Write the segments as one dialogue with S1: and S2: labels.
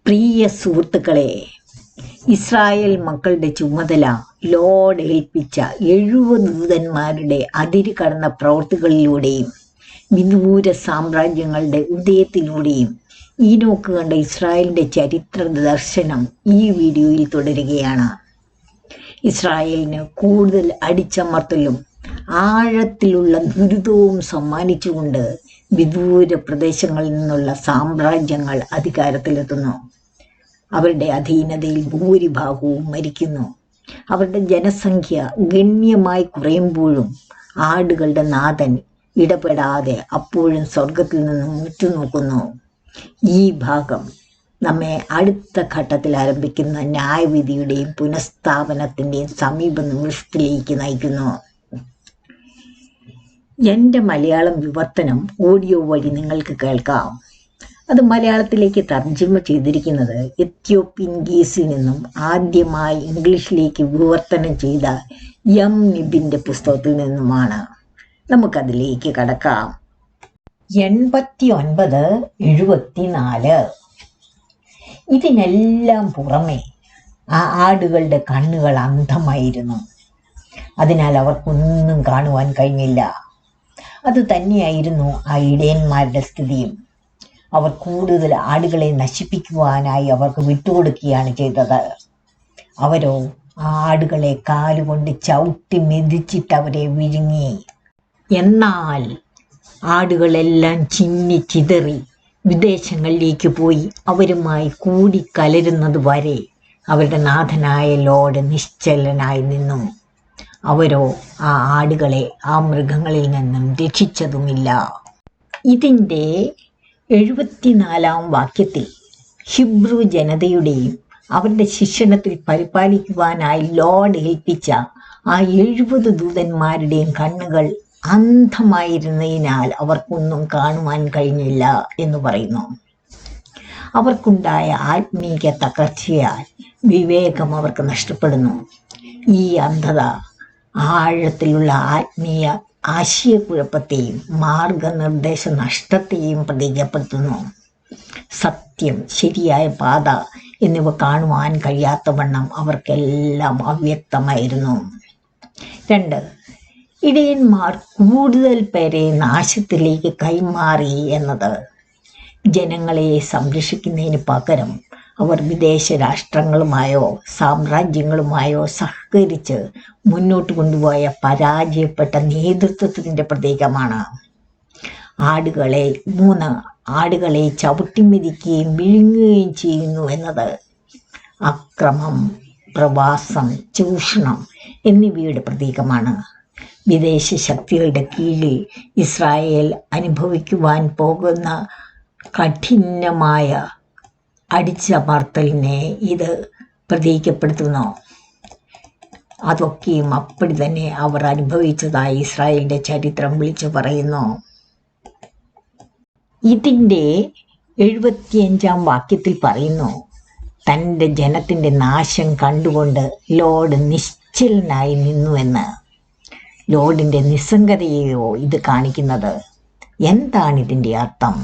S1: പ്രിയ സുഹൃത്തുക്കളെ, ഇസ്രായേൽ മക്കളുടെ ചുമതല ലോർഡ് ഏൽപ്പിച്ച 70 ദൂതന്മാരുടെ അതിര് കടന്ന പ്രവൃത്തികളിലൂടെയും വിദൂര സാമ്രാജ്യങ്ങളുടെ ഉദയത്തിലൂടെയും ഈനോക്ക് കണ്ട ഇസ്രായേലിൻ്റെ ചരിത്ര ദർശനം ഈ വീഡിയോയിൽ തുടരുകയാണ്. ഇസ്രായേലിന് കൂടുതൽ അടിച്ചമർത്തലും ആഴത്തിലുള്ള ദുരിതവും സമ്മാനിച്ചുകൊണ്ട് വിദൂര പ്രദേശങ്ങളിൽ നിന്നുള്ള സാമ്രാജ്യങ്ങൾ അധികാരത്തിലെത്തുന്നു. അവരുടെ അധീനതയിൽ ഭൂരിഭാഗവും മരിക്കുന്നു. അവരുടെ ജനസംഖ്യ ഗണ്യമായി കുറയുമ്പോഴും ആടുകളുടെ നാഥൻ ഇടപെടാതെ അപ്പോഴും സ്വർഗത്തിൽ നിന്നും ഉറ്റുനോക്കുന്നു. ഈ ഭാഗം നമ്മെ അടുത്ത ഘട്ടത്തിൽ ആരംഭിക്കുന്ന ന്യായവിധിയുടെയും പുനഃസ്ഥാപനത്തിൻ്റെയും സമീപ നിമിഷത്തിലേക്ക് നയിക്കുന്നു. എൻ്റെ മലയാളം വിവർത്തനം ഓഡിയോ വഴി നിങ്ങൾക്ക് കേൾക്കാം. അത് മലയാളത്തിലേക്ക് തർജ്ജമ ചെയ്തിരിക്കുന്നത് എത്യോപ്യൻ ഗീസിൽ നിന്നും ആദ്യമായി ഇംഗ്ലീഷിലേക്ക് വിവർത്തനം ചെയ്ത എം നിബിൻ്റെ പുസ്തകത്തിൽ നിന്നുമാണ്. നമുക്കതിലേക്ക് കടക്കാം. 89-74. ഇതിനെല്ലാം പുറമെ ആ ആടുകളുടെ കണ്ണുകൾ അന്ധമായിരുന്നു. അതിനാൽ അവർക്കൊന്നും കാണുവാൻ കഴിഞ്ഞില്ല. അത് തന്നെയായിരുന്നു ആ ഇടയന്മാരുടെ സ്ഥിതിയും. അവർ കൂടുതൽ ആടുകളെ നശിപ്പിക്കുവാനായി അവർക്ക് വിട്ടുകൊടുക്കുകയാണ് ചെയ്തത്. അവരോ ആ ആടുകളെ കാലുകൊണ്ട് ചവിട്ടി മെതിച്ചിട്ട് അവരെ വിഴുങ്ങി. എന്നാൽ ആടുകളെല്ലാം ചിന്നി ചിതറി വിദേശങ്ങളിലേക്ക് പോയി അവരുമായി കൂടിക്കലരുന്നത് വരെ അവരുടെ നാഥനായ ലോർഡ് നിശ്ചലനായി നിന്നു. അവരോ ആ ആടുകളെ ആ മൃഗങ്ങളിൽ നിന്നും രക്ഷിച്ചതുമില്ല. ഇതിൻ്റെ 74-ാം വാക്യത്തിൽ ഹിബ്രു ജനതയുടെയും അവരുടെ ശിക്ഷണത്തിൽ പരിപാലിക്കുവാനായി ലോർഡ് ഏൽപ്പിച്ച ആ 70 ദൂതന്മാരുടെയും കണ്ണുകൾ അന്ധമായിരുന്നതിനാൽ അവർക്കൊന്നും കാണുവാൻ കഴിഞ്ഞില്ല എന്ന് പറയുന്നു. അവർക്കുണ്ടായ ആത്മീക തകർച്ചയാൽ വിവേകം അവർക്ക് നഷ്ടപ്പെടുന്നു. ഈ അന്ധത ആഴത്തിലുള്ള ആത്മീയ ആശയക്കുഴപ്പത്തെയും മാർഗനിർദ്ദേശ നഷ്ടത്തെയും പ്രതീകപ്പെടുത്തുന്നു. സത്യം, ശരിയായ പാത എന്നിവ കാണുവാൻ കഴിയാത്തവണ്ണം അവർക്കെല്ലാം അവ്യക്തമായിരുന്നു. 2. ഇടയന്മാർ കൂടുതൽ പേരെ നാശത്തിലേക്ക് കൈമാറി എന്നത്. ജനങ്ങളെ സംരക്ഷിക്കുന്നതിന് പകരം അവർ വിദേശ രാഷ്ട്രങ്ങളുമായോ സാമ്രാജ്യങ്ങളുമായോ സഹകരിച്ച് മുന്നോട്ട് കൊണ്ടുപോയ പരാജയപ്പെട്ട നേതൃത്വത്തിൻ്റെ പ്രതീകമാണ്. 3 ആടുകളെ ചവിട്ടിമെതിക്കുകയും വിഴുങ്ങുകയും ചെയ്യുന്നു എന്നത് അക്രമം, പ്രവാസം, ചൂഷണം എന്നിവയുടെ പ്രതീകമാണ്. വിദേശ ശക്തികളുടെ കീഴിൽ ഇസ്രായേൽ അനുഭവിക്കുവാൻ പോകുന്ന കഠിനമായ അടിച്ചമർത്തലിനെ ഇത് പ്രതീകപ്പെടുത്തുന്നു. അതൊക്കെയും അപ്പടി തന്നെ അവർ അനുഭവിച്ചതായി ഇസ്രായേലിൻ്റെ ചരിത്രം വിളിച്ചു പറയുന്നു. ഇതിൻ്റെ 75-ാം വാക്യത്തിൽ പറയുന്നു, തൻ്റെ ജനത്തിൻ്റെ നാശം കണ്ടുകൊണ്ട് ലോർഡ് നിശ്ചലനായി നിന്നുവെന്ന്. ലോർഡിൻ്റെ നിസ്സംഗതയെയോ ഇത് കാണിക്കുന്നത്? എന്താണിതിൻ്റെ അർത്ഥം?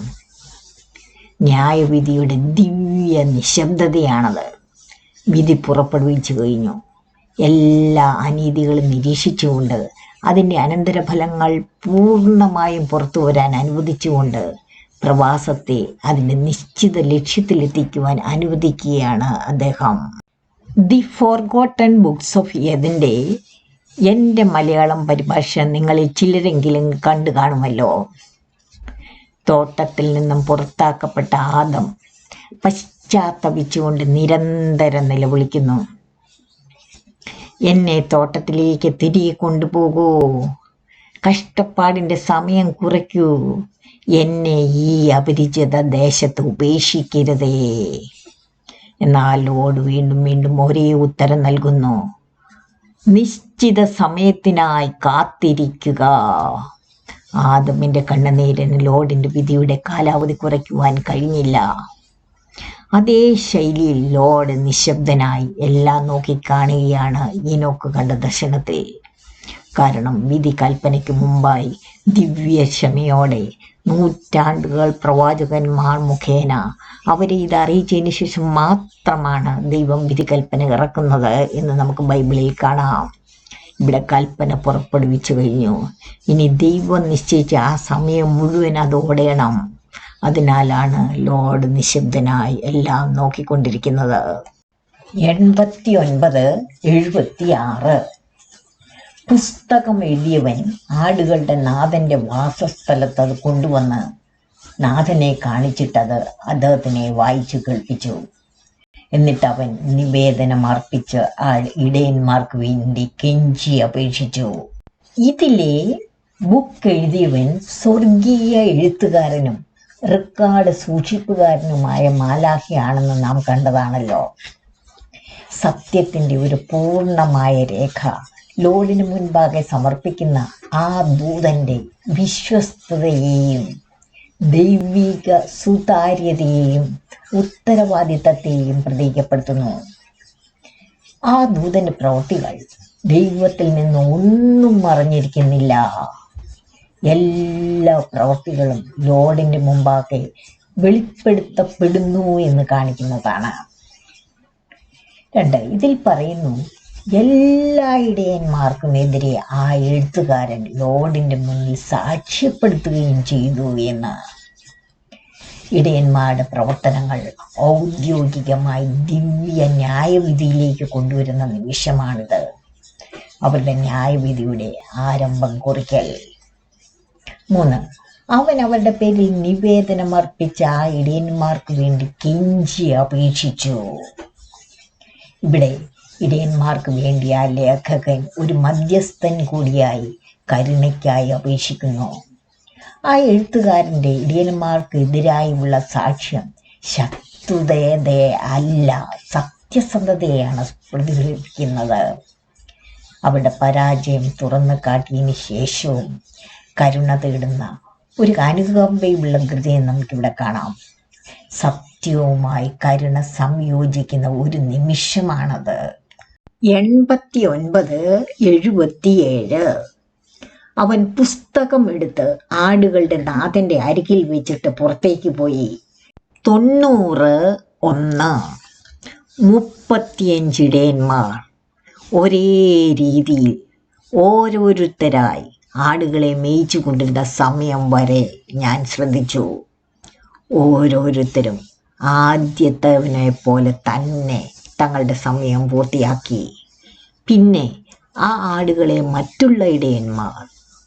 S1: ന്യായവിധിയുടെ ദിവ്യ നിശബ്ദതയാണത്. വിധി പുറപ്പെടുവിച്ചു കഴിഞ്ഞു. എല്ലാ അനീതികളും നിരീക്ഷിച്ചുകൊണ്ട് അതിൻ്റെ അനന്തരഫലങ്ങൾ പൂർണ്ണമായും പുറത്തു വരാൻ അനുവദിച്ചുകൊണ്ട് പ്രവാസത്തെ അതിൻ്റെ നിശ്ചിത ലക്ഷ്യത്തിലെത്തിക്കുവാൻ അനുവദിക്കുകയാണ് അദ്ദേഹം. ദി ഫോർഗോട്ടൺ ബുക്സ് ഓഫ് ഏദൻ്റെ എൻ്റെ മലയാളം പരിഭാഷ നിങ്ങളിൽ ചിലരെങ്കിലും കണ്ടു കാണുമല്ലോ. തോട്ടത്തിൽ നിന്നും പുറത്താക്കപ്പെട്ട ആദം പശ്ചാത്തപിച്ചുകൊണ്ട് നിരന്തരം നിലവിളിക്കുന്നു, എന്നെ തോട്ടത്തിലേക്ക് തിരികെ കൊണ്ടുപോകൂ, കഷ്ടപ്പാടിൻ്റെ സമയം കുറയ്ക്കൂ, എന്നെ ഈ അപരിചിത ദേശത്ത് ഉപേക്ഷിക്കരുതേ. എന്നാൽ ലോർഡ് വീണ്ടും വീണ്ടും ഒരേ ഉത്തരം നൽകുന്നു, നിശ്ചിത സമയത്തിനായി കാത്തിരിക്കുക. ആദമിൻ്റെ കണ്ണുനീരിന് ലോർഡിൻ്റെ വിധിയുടെ കാലാവധി കുറയ്ക്കുവാൻ കഴിഞ്ഞില്ല. അതേ ശൈലിയിൽ ലോർഡ് നിശബ്ദനായി എല്ലാം നോക്കിക്കാണുകയാണ് ഈനോക്ക് കണ്ട ദർശനത്തിൽ. കാരണം വിധി കൽപ്പനയ്ക്ക് മുമ്പായി ദിവ്യക്ഷമയോടെ നൂറ്റാണ്ടുകൾ പ്രവാചകന്മാർ മുഖേന അവരെ ഇത് അറിയിച്ചതിന് ശേഷം മാത്രമാണ് ദൈവം വിധി കൽപ്പന ഇറക്കുന്നത് എന്ന് നമുക്ക് ബൈബിളിൽ കാണാം. ഇവിടെ കൽപ്പന പുറപ്പെടുവിച്ചു കഴിഞ്ഞു. ഇനി ദൈവം നിശ്ചയിച്ച ആ സമയം മുഴുവൻ അത് ഓടേണം. അതിനാലാണ് ലോർഡ് നിശബ്ദനായി എല്ലാം നോക്കിക്കൊണ്ടിരിക്കുന്നത്. 89:76 പുസ്തകം എഴുതിയവൻ ആടുകളുടെ നാഥന്റെ വാസസ്ഥലത്ത് അത് കൊണ്ടുവന്ന് നാഥനെ കാണിച്ചിട്ടത് അദ്ദേഹത്തിനെ വായിച്ചു കേൾപ്പിച്ചു. എന്നിട്ട് അവൻ നിവേദനം അർപ്പിച്ച് ആ ഇടയന്മാർക്ക് വേണ്ടി കെഞ്ചി അപേക്ഷിച്ചു. ഇതിലെ ബുക്ക് എഴുതിയവൻ സ്വർഗീയ എഴുത്തുകാരനും റെക്കോർഡ് സൂക്ഷിപ്പുകാരനുമായ മാലാഖയാണെന്ന് നാം കണ്ടതാണല്ലോ. സത്യത്തിൻ്റെ ഒരു പൂർണ്ണമായ രേഖ ലോർഡിന് മുൻപാകെ സമർപ്പിക്കുന്ന ആ ദൂതന്റെ വിശ്വസ്തതയെയും ദൈവിക സുതാര്യതയെയും ഉത്തരവാദിത്തത്തെയും പ്രതീകപ്പെടുത്തുന്നു. ആ ദൂതന്റെ പ്രവൃത്തികൾ ദൈവത്തിൽ നിന്ന് ഒന്നും മറഞ്ഞിരിക്കുന്നില്ല. എല്ലാ പ്രവൃത്തികളും ലോർഡിന്റെ മുമ്പാകെ വെളിപ്പെടുത്തപ്പെടുന്നു എന്ന് കാണിക്കുന്നതാണ്. 2 ഇതിൽ പറയുന്നു, എല്ലാ ഇടയന്മാർക്കും എതിരെ ആ എഴുത്തുകാരൻ ലോർഡിന്റെ മുന്നിൽ സാക്ഷ്യപ്പെടുത്തുകയും ചെയ്തു എന്ന്. ഇടയന്മാരുടെ പ്രവർത്തനങ്ങൾ ഔദ്യോഗികമായി ദിവ്യ ന്യായവിധിയിലേക്ക് കൊണ്ടുവരുന്ന നിമിഷമാണിത്. അവരുടെ ന്യായവിധിയുടെ ആരംഭം കുറിക്കൽ. 3 അവൻ അവരുടെ പേരിൽ നിവേദനം അർപ്പിച്ച ആ ഇടയന്മാർക്ക് വേണ്ടി കെഞ്ചി അപേക്ഷിച്ചു. ഇവിടെ ഇടയന്മാർക്ക് വേണ്ടി ആ ലേഖകൻ ഒരു മധ്യസ്ഥൻ കൂടിയായി കരുണയ്ക്കായി അപേക്ഷിക്കുന്നു. ആ എഴുത്തുകാരൻ്റെ ഇടയന്മാർക്ക് എതിരായുള്ള സാക്ഷ്യം ശത്രുതയെ അല്ല, സത്യസന്ധതയാണ് പ്രതിഫലിപ്പിക്കുന്നത്. അവരുടെ പരാജയം തുറന്നു കാട്ടിയതിന് ശേഷവും കരുണ തേടുന്ന ഒരു അനുകമ്പയുള്ള ഹൃദയം നമുക്കിവിടെ കാണാം. സത്യവുമായി കരുണ സംയോജിക്കുന്ന ഒരു നിമിഷമാണത്. 89:77 അവൻ പുസ്തകം എടുത്ത് ആടുകളുടെ നാഥന്റെ അരികിൽ വെച്ചിട്ട് പുറത്തേക്ക് പോയി. 91 35 ഇടയന്മാർ ഒരേ രീതിയിൽ ഓരോരുത്തരായി ആടുകളെ മേയിച്ചു കൊണ്ടിരുന്ന സമയം വരെ ഞാൻ ശ്രദ്ധിച്ചു. ഓരോരുത്തരും ആദ്യത്തവനെ പോലെ തന്നെ തങ്ങളുടെ സമയം പൂർത്തിയാക്കി. പിന്നെ ആ ആടുകളെ മറ്റുള്ള ഇടയന്മാർ,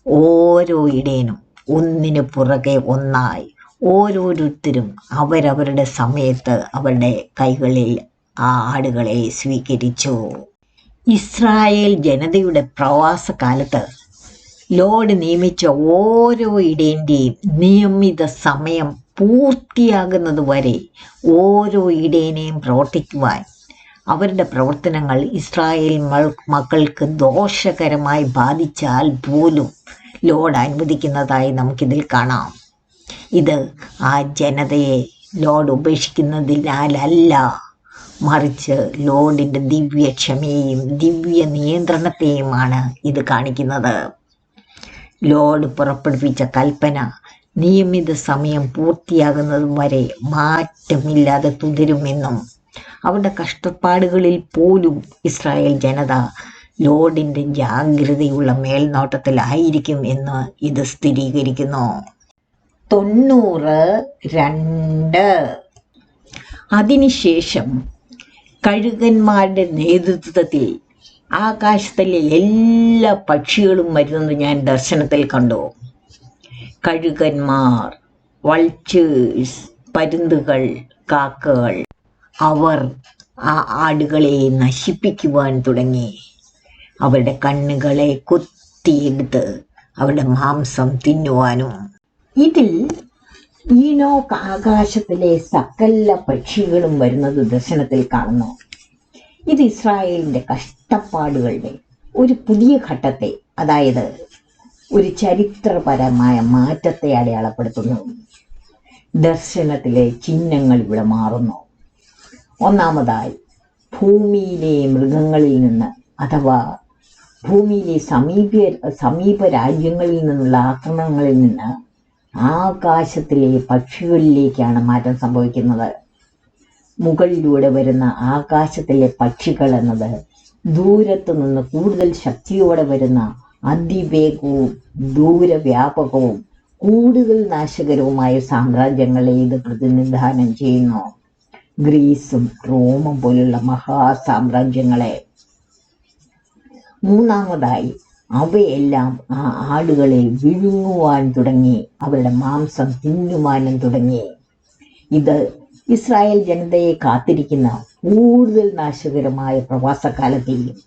S1: ഓരോ ഇടയനും ഒന്നിനു പുറകെ ഒന്നായി ഓരോരുത്തരും അവരവരുടെ സമയത്ത് അവരുടെ കൈകളിൽ ആ ആടുകളെ സ്വീകരിച്ചു. ഇസ്രായേൽ ജനതയുടെ പ്രവാസകാലത്ത് ലോർഡ് നിയമിച്ച ഓരോ ഇടയൻ്റെയും നിയമിത സമയം പൂർത്തിയാകുന്നത് വരെ ഓരോ ഇടയനെയും പ്രവർത്തിക്കുവാൻ അവരുടെ പ്രവർത്തനങ്ങൾ ഇസ്രായേൽ മക്കൾക്ക് ദോഷകരമായി ബാധിച്ചാൽ പോലും ലോർഡ് അനുവദിക്കുന്നതായി നമുക്കിതിൽ കാണാം. ഇത് ആ ജനതയെ ലോർഡ് ഉപേക്ഷിക്കുന്നതിനാലല്ല, മറിച്ച് ലോർഡിൻ്റെ ദിവ്യക്ഷമയെയും ദിവ്യ നിയന്ത്രണത്തെയുമാണ് ഇത് കാണിക്കുന്നത്. ലോർഡ് പുറപ്പെടുവിച്ച കൽപ്പന നിയമിത സമയം പൂർത്തിയാകുന്നത് വരെ മാറ്റമില്ലാതെ തുടരുമെന്നും അവരുടെ കഷ്ടപ്പാടുകളിൽ പോലും ഇസ്രായേൽ ജനത ലോർഡിൻ്റെ ജാഗ്രതയുള്ള മേൽനോട്ടത്തിലായിരിക്കും എന്ന് ഇത് സ്ഥിരീകരിക്കുന്നു. 92 അതിനുശേഷം കഴുകന്മാരുടെ നേതൃത്വത്തിൽ ആകാശത്തിലെ എല്ലാ പക്ഷികളും വരുന്നത് ഞാൻ ദർശനത്തിൽ കണ്ടു. കഴുകന്മാർ, വൾച്ചേഴ്സ്, പരുന്തുകൾ, കാക്കകൾ, അവർ ആ ആടുകളെ നശിപ്പിക്കുവാൻ തുടങ്ങി. അവരുടെ കണ്ണുകളെ കൊത്തിയെടുത്ത് അവരുടെ മാംസം തിന്നുവാനും. ഇതിൽ ഈനോക്ക് ആകാശത്തിലെ സകല പക്ഷികളും വരുന്നത് ദർശനത്തിൽ കാണുന്നു. ഇത് ഇസ്രായേലിൻ്റെ കഷ്ടപ്പാടുകളുടെ ഒരു പുതിയ ഘട്ടത്തെ, അതായത് ഒരു ചരിത്രപരമായ മാറ്റത്തെ അടയാളപ്പെടുത്തുന്നു. ദർശനത്തിലെ ചിഹ്നങ്ങൾ ഇവിടെ മാറുന്നു. ഒന്നാമതായി, ഭൂമിയിലെ മൃഗങ്ങളിൽ നിന്ന് അഥവാ ഭൂമിയിലെ സമീപ രാജ്യങ്ങളിൽ നിന്നുള്ള ആക്രമണങ്ങളിൽ നിന്ന് ആകാശത്തിലെ പക്ഷികളിലേക്കാണ് മാറ്റം സംഭവിക്കുന്നത്. മുകളിലൂടെ വരുന്ന ആകാശത്തിലെ പക്ഷികൾ എന്നത് ദൂരത്തു നിന്ന് കൂടുതൽ ശക്തിയോടെ വരുന്ന അതിവേഗവും ദൂരവ്യാപകവും കൂടുതൽ നാശകരവുമായ സാമ്രാജ്യങ്ങളെ ഇത് പ്രതിനിധാനം ചെയ്യുന്നു. ഗ്രീസും റോമും പോലുള്ള മഹാസാമ്രാജ്യങ്ങളെ. മൂന്നാമതായി, അവയെല്ലാം ആ ആടുകളെ വിഴുങ്ങുവാൻ തുടങ്ങി, അവരുടെ മാംസം തിന്നുവാനും തുടങ്ങി. ഇത് ഇസ്രായേൽ ജനതയെ കാത്തിരിക്കുന്ന കൂടുതൽ നാശകരമായ പ്രവാസകാലത്തെയും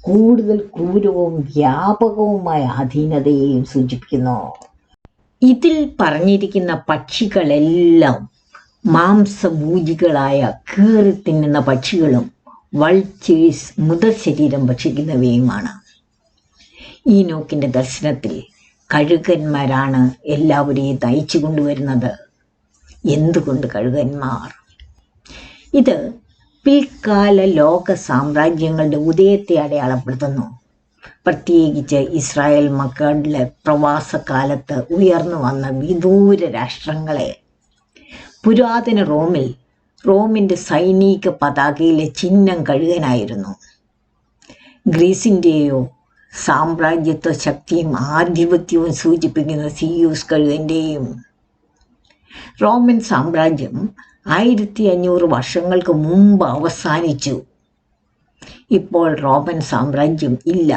S1: കൂടുതൽ ക്രൂരവും വ്യാപകവുമായ അധീനതയെയും സൂചിപ്പിക്കുന്നു. ഇതിൽ പറഞ്ഞിരിക്കുന്ന പക്ഷികളെല്ലാം മാംസഭൂജികളായ കീറി തിന്നുന്ന പക്ഷികളും വൾച്ചേഴ്സ് മുതൽ ശരീരം ഭക്ഷിക്കുന്നവയുമാണ്. ഈനോക്കിന്റെ ദർശനത്തിൽ കഴുകന്മാരാണ് എല്ലാവരെയും നയിച്ചു കൊണ്ടുവരുന്നത്. എന്തുകൊണ്ട് കഴുകന്മാർ? ഇത് പിൽക്കാല ലോക സാമ്രാജ്യങ്ങളുടെ ഉദയത്തെ അടയാളപ്പെടുത്തുന്നു. പ്രത്യേകിച്ച് ഇസ്രായേൽ മക്കളുടെ പ്രവാസകാലത്ത് ഉയർന്നു വന്ന വിദൂര രാഷ്ട്രങ്ങളെ. പുരാതന റോമിൻ്റെ സൈനിക പതാകയിലെ ചിഹ്നം കഴുകനായിരുന്നു. ഗ്രീസിൻ്റെയോ സാമ്രാജ്യത്വ ശക്തിയും ആധിപത്യവും സൂചിപ്പിക്കുന്ന സിയൂസ് കഴുകൻ്റെയും. റോമൻ സാമ്രാജ്യം 1500 വർഷങ്ങൾക്ക് മുമ്പ് അവസാനിച്ചു. ഇപ്പോൾ റോമൻ സാമ്രാജ്യം ഇല്ല,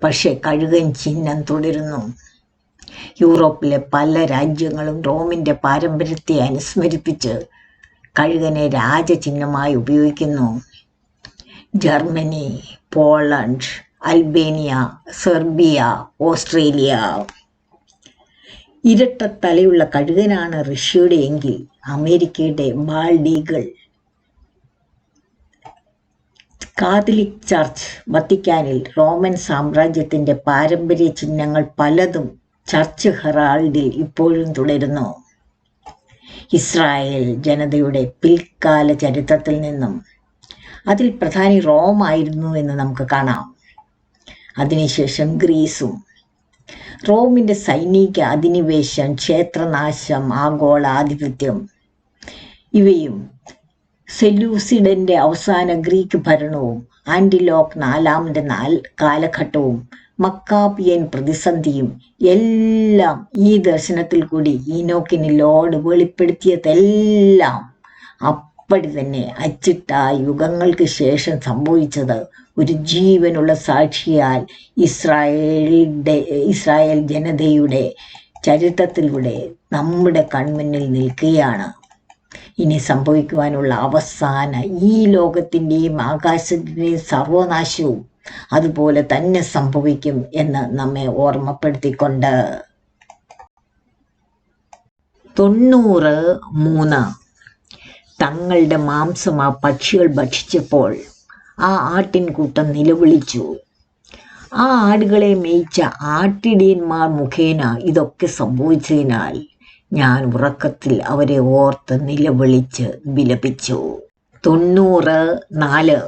S1: പക്ഷെ കഴുകൻ ചിഹ്നം തുടരുന്നു. യൂറോപ്പിലെ പല രാജ്യങ്ങളും റോമിൻ്റെ പാരമ്പര്യത്തെ അനുസ്മരിപ്പിച്ച് കഴുകനെ രാജചിഹ്നമായി ഉപയോഗിക്കുന്നു. Germany, Poland, Albania, Serbia, Australia. ഇരട്ടത്തലയുള്ള കഴുകനാണ് റഷ്യയുടെ എങ്കിൽ അമേരിക്കയുടെ ബാൾഡ് ഈഗിൾ. കാത്തലിക് ചർച്ച് വത്തിക്കാനിൽ റോമൻ സാമ്രാജ്യത്തിൻ്റെ പാരമ്പര്യ ചിഹ്നങ്ങൾ പലതും ചർച്ച് ഹെറാൾഡിൽ ഇപ്പോഴും തുടരുന്നു. ഇസ്രായേൽ ജനതയുടെ പിൽക്കാല ചരിത്രത്തിൽ നിന്നും അതിൽ പ്രധാനി റോമായിരുന്നു എന്ന് നമുക്ക് കാണാം. അതിനുശേഷം ഗ്രീസും. റോമിൻ്റെ സൈനിക അധിനിവേശം, ക്ഷേത്രനാശം, ആഗോള ആധിപത്യം ഇവയും സെലൂസിഡന്റെ അവസാന ഗ്രീക്ക് ഭരണവും ആന്റിലോക്ക് നാലാമന്റെ കാലഘട്ടവും മക്കാബിയൻ പ്രതിസന്ധിയും എല്ലാം ഈ ദർശനത്തിൽ കൂടി ഈനോക്കിന് ലോർഡ് വെളിപ്പെടുത്തിയതെല്ലാം അപ്പടി തന്നെ അച്ചിട്ട യുഗങ്ങൾക്ക് ശേഷം സംഭവിച്ചത് ഒരു ജീവനുള്ള സാക്ഷിയാൽ ഇസ്രായേൽ ജനതയുടെ ചരിത്രത്തിലൂടെ നമ്മുടെ കൺമുന്നിൽ നിൽക്കുകയാണ്. ഇനി സംഭവിക്കുവാനുള്ള അവസാന ഈ ലോകത്തിൻ്റെയും ആകാശത്തിൻ്റെയും സർവനാശവും അതുപോലെ തന്നെ സംഭവിക്കും എന്ന് നമ്മെ ഓർമ്മപ്പെടുത്തിക്കൊണ്ട് 93 തങ്ങളുടെ മാംസം ആ പക്ഷികൾ ഭക്ഷിച്ചപ്പോൾ ആ ആട്ടിൻകൂട്ടം നിലവിളിച്ചു. ആ ആടുകളെ മേയിച്ച ആട്ടിടയന്മാർ മുഖേന ഇതൊക്കെ സംഭവിച്ചതിനാൽ ഞാൻ ഉറക്കത്തിൽ അവരെ ഓർത്ത് നിലവിളിച്ച് വിലപിച്ചു. 94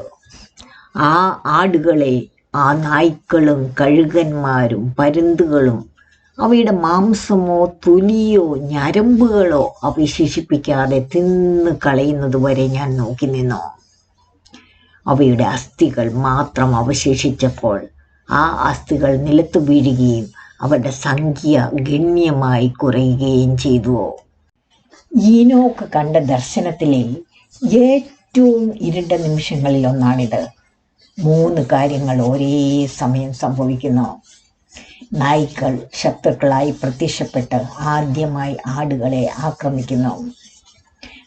S1: ആ ആടുകളെ ആ നായ്ക്കളും കഴുകന്മാരും പരുന്തുകളും അവയുടെ മാംസമോ തൊലിയോ ഞരമ്പുകളോ അവശേഷിപ്പിക്കാതെ തിന്നു കളയുന്നതുവരെ ഞാൻ നോക്കി നിന്നു. അവയുടെ അസ്ഥികൾ മാത്രം അവശേഷിച്ചപ്പോൾ ആ അസ്ഥികൾ നിലത്ത് വീഴുകയും അവരുടെ സംഖ്യ ഗണ്യമായി കുറയുകയും ചെയ്തു. ഈനോക്ക് കണ്ട ദർശനത്തിലെ ഏറ്റവും ഇരുണ്ട നിമിഷങ്ങളിൽ ഒന്നാണിത്. 3 കാര്യങ്ങൾ ഒരേ സമയം സംഭവിക്കുന്നു. നായ്ക്കൾ ശത്രുക്കളായി പ്രത്യക്ഷപ്പെട്ട് ആദ്യമായി ആടുകളെ ആക്രമിക്കുന്നു.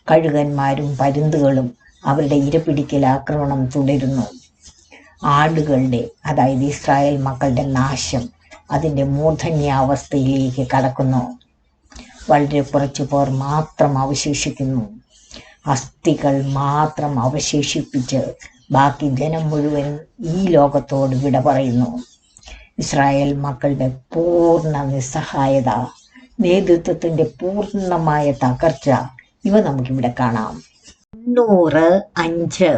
S1: കഴുകന്മാരും പരുന്തുകളും അവരുടെ ഇരപിടിക്കൽ ആക്രമണം തുടരുന്നു. ആടുകളുടെ, അതായത് ഇസ്രായേൽ മക്കളുടെ നാശം അതിൻ്റെ മൂർധന്യാവസ്ഥയിലേക്ക് കടക്കുന്നു. വളരെ കുറച്ചു പേർ മാത്രം അവശേഷിക്കുന്നു. അസ്ഥികൾ മാത്രം അവശേഷിപ്പിച്ച് ബാക്കി ജനം മുഴുവൻ ഈ ലോകത്തോട് വിട പറയുന്നു. ഇസ്രായേൽ മക്കളുടെ പൂർണ്ണ നിസ്സഹായത, നേതൃത്വത്തിൻ്റെ പൂർണ്ണമായ തകർച്ച, ഇവ നമുക്കിവിടെ കാണാം. 95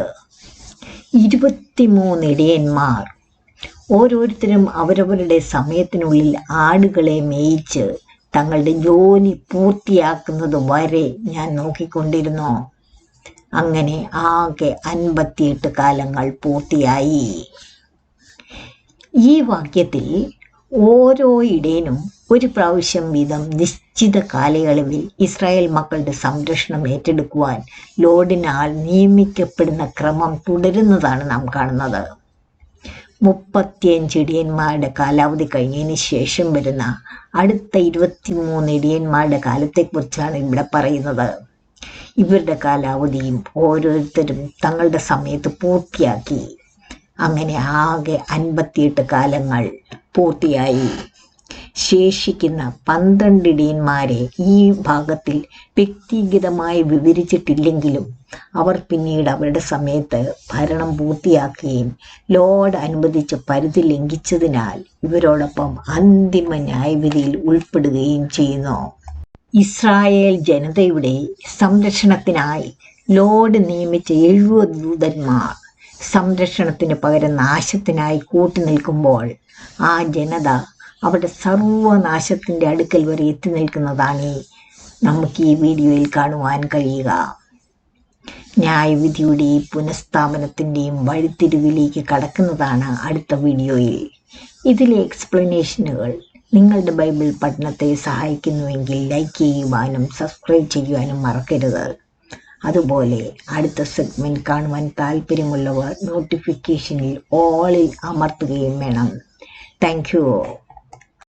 S1: 23 ഇടയന്മാർ ഓരോരുത്തരും അവരവരുടെ സമയത്തിനുള്ളിൽ ആടുകളെ മേയിച്ച് തങ്ങളുടെ ജോലി പൂർത്തിയാക്കുന്നത് വരെ ഞാൻ നോക്കിക്കൊണ്ടിരുന്നു. അങ്ങനെ ആകെ 58 കാലങ്ങൾ പൂർത്തിയായി. ഈ വാക്യത്തിൽ ഓരോ ഇടയനും ഒരു പ്രാവശ്യം വീതം നിശ്ചിത കാലയളവിൽ ഇസ്രായേൽ മക്കളുടെ സംരക്ഷണം ഏറ്റെടുക്കുവാൻ ലോർഡിനാൽ നിയമിക്കപ്പെടുന്ന ക്രമം തുടരുന്നതാണ് നാം കാണുന്നത്. 35 ഇടയന്മാരുടെ കാലാവധി കഴിഞ്ഞതിന് ശേഷം വരുന്ന അടുത്ത 23 ഇടയന്മാരുടെ കാലത്തെക്കുറിച്ചാണ് ഇവിടെ പറയുന്നത്. ഇവരുടെ കാലാവധിയും ഓരോരുത്തരും തങ്ങളുടെ സമയത്ത് പൂർത്തിയാക്കി. അങ്ങനെ ആകെ 58 കാലങ്ങൾ പൂർത്തിയായി. ശേഷിക്കുന്ന 12 ഇടയന്മാരെ ഈ ഭാഗത്തിൽ വ്യക്തിഗതമായി വിവരിച്ചിട്ടില്ലെങ്കിലും അവർ പിന്നീട് അവരുടെ സമയത്ത് ഭരണം പൂർത്തിയാക്കുകയും ലോർഡ് അനുവദിച്ച പരിധി ലംഘിച്ചതിനാൽ ഇവരോടൊപ്പം അന്തിമ ന്യായവിധിയിൽ ഉൾപ്പെടുകയും ചെയ്യുന്നു. ഇസ്രായേൽ ജനതയുടെ സംരക്ഷണത്തിനായി ലോർഡ് നിയമിച്ച 70 ദൂതന്മാർ സംരക്ഷണത്തിന് പകരം നാശത്തിനായി കൂട്ടുനിൽക്കുമ്പോൾ ആ ജനത അവരുടെ സർവനാശത്തിൻ്റെ അടുക്കൽ വരെ എത്തി നിൽക്കുന്നതാണ് നമുക്ക് ഈ വീഡിയോയിൽ കാണുവാൻ കഴിയുക. ന്യായവിധിയുടെയും പുനഃസ്ഥാപനത്തിൻ്റെയും വഴിത്തിരിവിലേക്ക് കടക്കുന്നതാണ് അടുത്ത വീഡിയോയിൽ. ഇതിലെ എക്സ്പ്ലനേഷനുകൾ നിങ്ങളുടെ ബൈബിൾ പഠനത്തെ സഹായിക്കുന്നുവെങ്കിൽ ലൈക്ക് ചെയ്യുവാനും സബ്സ്ക്രൈബ് ചെയ്യുവാനും മറക്കരുത്. അതുപോലെ അടുത്ത സെഗ്മെൻറ്റ് കാണുവാൻ താല്പര്യമുള്ളവർ നോട്ടിഫിക്കേഷനിൽ ഓളിൽ അമർത്തുകയും വേണം. Thank you.